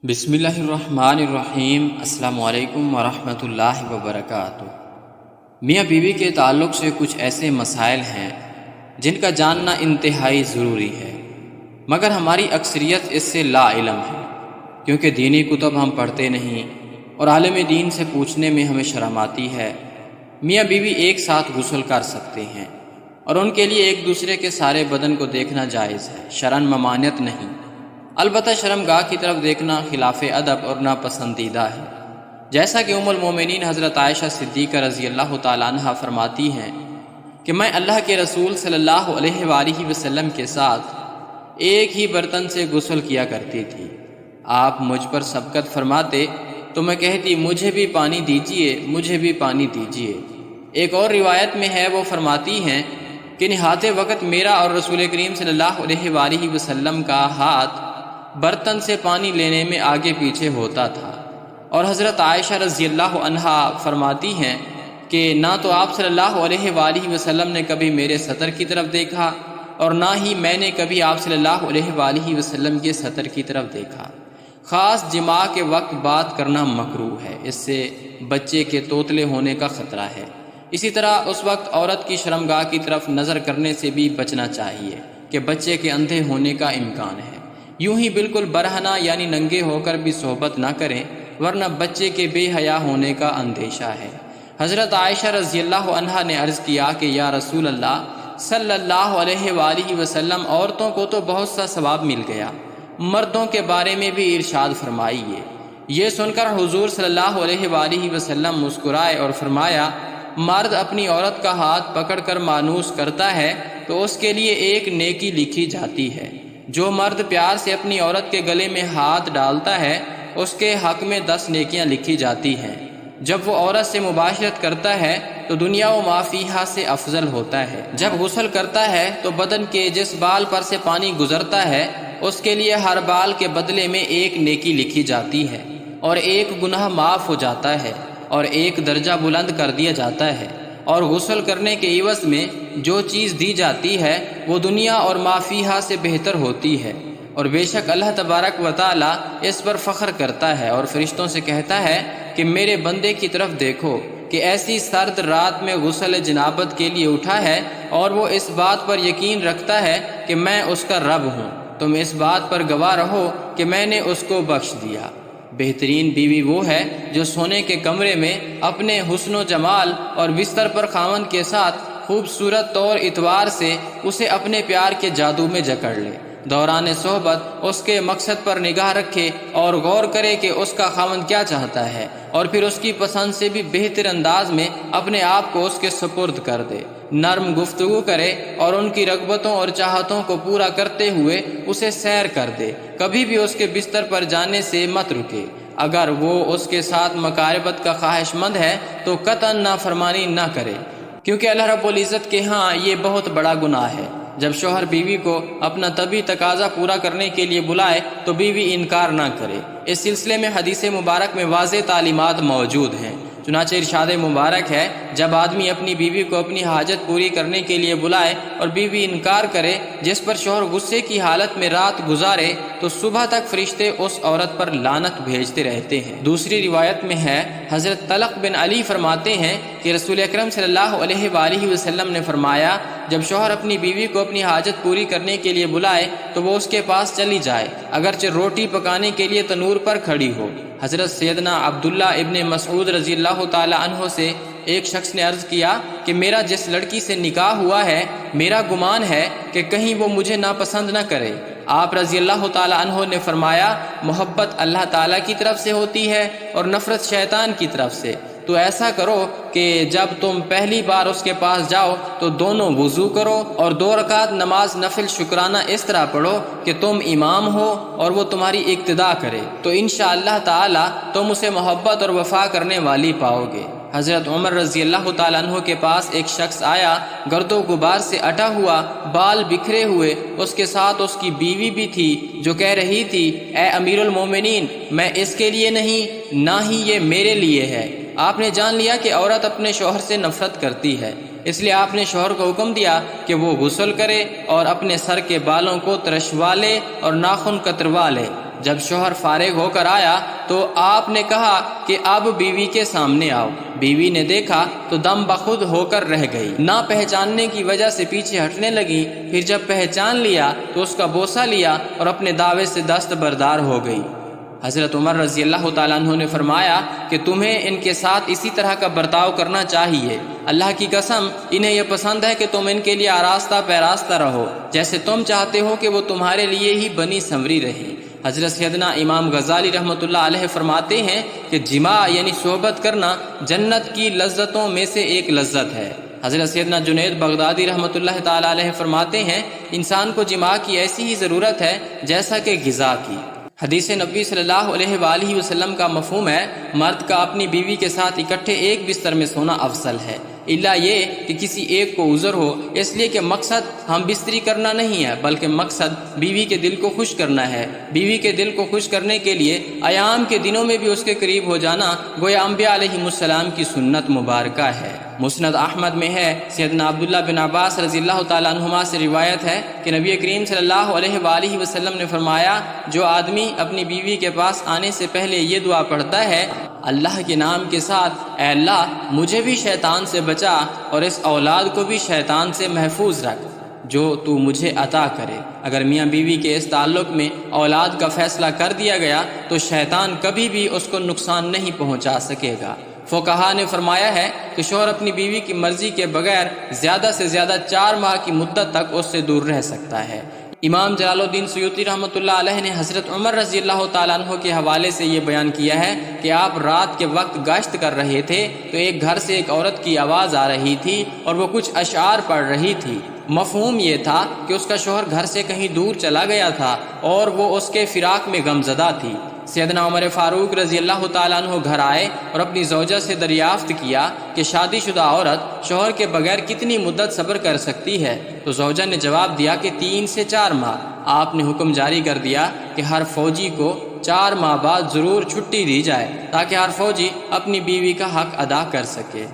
بسم اللہ الرحمن الرحیم۔ السلام علیکم ورحمۃ اللہ وبرکاتہ۔ میاں بیوی کے تعلق سے کچھ ایسے مسائل ہیں جن کا جاننا انتہائی ضروری ہے، مگر ہماری اکثریت اس سے لا علم ہے، کیونکہ دینی کتب ہم پڑھتے نہیں اور عالم دین سے پوچھنے میں ہمیں شرم آتی ہے۔ میاں بیوی ایک ساتھ غسل کر سکتے ہیں اور ان کے لیے ایک دوسرے کے سارے بدن کو دیکھنا جائز ہے، شرعاً ممانعت نہیں۔ البتہ شرمگاہ کی طرف دیکھنا خلاف ادب اور ناپسندیدہ ہے، جیسا کہ ام المومنین حضرت عائشہ صدیقہ رضی اللہ تعالیٰ عنہ فرماتی ہیں کہ میں اللہ کے رسول صلی اللہ علیہ وآلہ وسلم کے ساتھ ایک ہی برتن سے غسل کیا کرتی تھی۔ آپ مجھ پر سبقت فرماتے تو میں کہتی مجھے بھی پانی دیجیے، مجھے بھی پانی دیجیے۔ ایک اور روایت میں ہے، وہ فرماتی ہیں کہ نہاتے وقت میرا اور رسول کریم صلی اللہ علیہ وآلہ وسلم کا ہاتھ برتن سے پانی لینے میں آگے پیچھے ہوتا تھا، اور حضرت عائشہ رضی اللہ عنہا فرماتی ہیں کہ نہ تو آپ صلی اللہ علیہ وآلہ وسلم نے کبھی میرے سطر کی طرف دیکھا اور نہ ہی میں نے کبھی آپ صلی اللہ علیہ وآلہ وسلم کے سطر کی طرف دیکھا۔ خاص جماع کے وقت بات کرنا مکروہ ہے، اس سے بچے کے توتلے ہونے کا خطرہ ہے۔ اسی طرح اس وقت عورت کی شرمگاہ کی طرف نظر کرنے سے بھی بچنا چاہیے کہ بچے کے اندھے ہونے کا امکان ہے۔ یوں ہی بالکل برہنہ یعنی ننگے ہو کر بھی صحبت نہ کریں، ورنہ بچے کے بے حیا ہونے کا اندیشہ ہے۔ حضرت عائشہ رضی اللہ عنہا نے عرض کیا کہ یا رسول اللہ صلی اللہ علیہ وآلہ وسلم، عورتوں کو تو بہت سا ثواب مل گیا، مردوں کے بارے میں بھی ارشاد فرمائیے۔ یہ سن کر حضور صلی اللہ علیہ وآلہ وسلم مسکرائے اور فرمایا، مرد اپنی عورت کا ہاتھ پکڑ کر مانوس کرتا ہے تو اس کے لیے ایک نیکی لکھی جاتی ہے۔ جو مرد پیار سے اپنی عورت کے گلے میں ہاتھ ڈالتا ہے اس کے حق میں 10 نیکیاں لکھی جاتی ہیں۔ جب وہ عورت سے مباشرت کرتا ہے تو دنیا و ما فیہا سے افضل ہوتا ہے۔ جب غسل کرتا ہے تو بدن کے جس بال پر سے پانی گزرتا ہے اس کے لیے ہر بال کے بدلے میں ایک نیکی لکھی جاتی ہے، اور ایک گناہ معاف ہو جاتا ہے اور ایک درجہ بلند کر دیا جاتا ہے۔ اور غسل کرنے کے عوض میں جو چیز دی جاتی ہے وہ دنیا اور ما فیہا سے بہتر ہوتی ہے، اور بے شک اللہ تبارک و تعالی اس پر فخر کرتا ہے اور فرشتوں سے کہتا ہے کہ میرے بندے کی طرف دیکھو کہ ایسی سرد رات میں غسل جنابت کے لیے اٹھا ہے، اور وہ اس بات پر یقین رکھتا ہے کہ میں اس کا رب ہوں۔ تم اس بات پر گواہ رہو کہ میں نے اس کو بخش دیا۔ بہترین بیوی وہ ہے جو سونے کے کمرے میں اپنے حسن و جمال اور بستر پر خاوند کے ساتھ خوبصورت طور اتوار سے اسے اپنے پیار کے جادو میں جکڑ لے، دوران صحبت اس کے مقصد پر نگاہ رکھے اور غور کرے کہ اس کا خاوند کیا چاہتا ہے، اور پھر اس کی پسند سے بھی بہتر انداز میں اپنے آپ کو اس کے سپرد کر دے، نرم گفتگو کرے اور ان کی رغبتوں اور چاہتوں کو پورا کرتے ہوئے اسے سیر کر دے۔ کبھی بھی اس کے بستر پر جانے سے مت رکے۔ اگر وہ اس کے ساتھ مقاربت کا خواہش مند ہے تو قطعاً نافرمانی نہ کرے، کیونکہ اللہ رب العزت کے ہاں یہ بہت بڑا گناہ ہے۔ جب شوہر بیوی کو اپنا طبی تقاضا پورا کرنے کے لیے بلائے تو بیوی انکار نہ کرے۔ اس سلسلے میں حدیث مبارک میں واضح تعلیمات موجود ہیں۔ چنانچہ ارشاد مبارک ہے، جب آدمی اپنی بیوی کو اپنی حاجت پوری کرنے کے لیے بلائے اور بیوی انکار کرے، جس پر شوہر غصے کی حالت میں رات گزارے، تو صبح تک فرشتے اس عورت پر لعنت بھیجتے رہتے ہیں۔ دوسری روایت میں ہے، حضرت طلق بن علی فرماتے ہیں کہ رسول اکرم صلی اللہ علیہ وآلہ وسلم نے فرمایا، جب شوہر اپنی بیوی کو اپنی حاجت پوری کرنے کے لیے بلائے تو وہ اس کے پاس چلی جائے، اگرچہ روٹی پکانے کے لیے تنور پر کھڑی ہو۔ حضرت سیدنا عبداللہ ابن مسعود رضی اللہ تعالی عنہ سے ایک شخص نے عرض کیا کہ میرا جس لڑکی سے نکاح ہوا ہے، میرا گمان ہے کہ کہیں وہ مجھے ناپسند نہ کرے۔ آپ رضی اللہ تعالی عنہ نے فرمایا، محبت اللہ تعالی کی طرف سے ہوتی ہے اور نفرت شیطان کی طرف سے۔ تو ایسا کرو کہ جب تم پہلی بار اس کے پاس جاؤ تو دونوں وضو کرو اور 2 رکعت نماز نفل شکرانہ اس طرح پڑھو کہ تم امام ہو اور وہ تمہاری اقتداء کرے، تو انشاءاللہ تعالی تم اسے محبت اور وفا کرنے والی پاؤ گے۔ حضرت عمر رضی اللہ تعالیٰ عنہ کے پاس ایک شخص آیا، گرد و غبار سے اٹا ہوا، بال بکھرے ہوئے، اس کے ساتھ اس کی بیوی بھی تھی، جو کہہ رہی تھی، اے امیر المومنین، میں اس کے لیے نہیں، نہ ہی یہ میرے لیے ہے۔ آپ نے جان لیا کہ عورت اپنے شوہر سے نفرت کرتی ہے، اس لیے آپ نے شوہر کو حکم دیا کہ وہ غسل کرے اور اپنے سر کے بالوں کو ترشوا لے اور ناخن کتروا لے۔ جب شوہر فارغ ہو کر آیا تو آپ نے کہا کہ اب بیوی کے سامنے آؤ۔ بیوی نے دیکھا تو دم بخود ہو کر رہ گئی، نہ پہچاننے کی وجہ سے پیچھے ہٹنے لگی۔ پھر جب پہچان لیا تو اس کا بوسہ لیا اور اپنے دعوے سے دستبردار ہو گئی۔ حضرت عمر رضی اللہ تعالیٰ عنہ نے فرمایا کہ تمہیں ان کے ساتھ اسی طرح کا برتاؤ کرنا چاہیے۔ اللہ کی قسم انہیں یہ پسند ہے کہ تم ان کے لیے آراستہ پیراستہ رہو، جیسے تم چاہتے ہو کہ وہ تمہارے لیے ہی بنی سنوری رہیں۔ حضرت سیدنا امام غزالی رحمۃ اللہ علیہ فرماتے ہیں کہ جماع یعنی صحبت کرنا جنت کی لذتوں میں سے ایک لذت ہے۔ حضرت سیدنا جنید بغدادی رحمۃ اللہ تعالیٰ علیہ فرماتے ہیں انسان کو جماع کی ایسی ہی ضرورت ہے جیسا کہ غذا کی۔ حدیث نبی صلی اللہ علیہ وآلہ وسلم کا مفہوم ہے مرد کا اپنی بیوی کے ساتھ اکٹھے ایک بستر میں سونا افضل ہے، الا یہ کہ کسی ایک کو عذر ہو، اس لیے کہ مقصد ہم بستری کرنا نہیں ہے بلکہ مقصد بیوی کے دل کو خوش کرنا ہے۔ بیوی کے دل کو خوش کرنے کے لیے ایام کے دنوں میں بھی اس کے قریب ہو جانا گویا انبیاء علیہ السلام کی سنت مبارکہ ہے۔ مسند احمد میں ہے، سیدنا عبداللہ بن عباس رضی اللہ تعالیٰ عنہما سے روایت ہے کہ نبی کریم صلی اللہ علیہ وآلہ وسلم نے فرمایا جو آدمی اپنی بیوی کے پاس آنے سے پہلے یہ دعا پڑھتا ہے اللہ کے نام کے ساتھ، اے اللہ مجھے بھی شیطان سے بچا اور اس اولاد کو بھی شیطان سے محفوظ رکھ جو تو مجھے عطا کرے۔ اگر میاں بیوی کے اس تعلق میں اولاد کا فیصلہ کر دیا گیا تو شیطان کبھی بھی اس کو نقصان نہیں پہنچا سکے گا۔ فقہا نے فرمایا ہے کہ شوہر اپنی بیوی کی مرضی کے بغیر زیادہ سے زیادہ 4 ماہ کی مدت تک اس سے دور رہ سکتا ہے۔ امام جلال الدین سیوطی رحمۃ اللہ علیہ نے حضرت عمر رضی اللہ تعالیٰ عنہ کے حوالے سے یہ بیان کیا ہے کہ آپ رات کے وقت گشت کر رہے تھے تو ایک گھر سے ایک عورت کی آواز آ رہی تھی اور وہ کچھ اشعار پڑھ رہی تھی۔ مفہوم یہ تھا کہ اس کا شوہر گھر سے کہیں دور چلا گیا تھا اور وہ اس کے فراق میں غمزدہ تھی۔ سیدنا عمر فاروق رضی اللہ تعالیٰ عنہ گھر آئے اور اپنی زوجہ سے دریافت کیا کہ شادی شدہ عورت شوہر کے بغیر کتنی مدت صبر کر سکتی ہے، تو زوجہ نے جواب دیا کہ 3 سے 4 ماہ۔ آپ نے حکم جاری کر دیا کہ ہر فوجی کو 4 ماہ بعد ضرور چھٹی دی جائے تاکہ ہر فوجی اپنی بیوی کا حق ادا کر سکے۔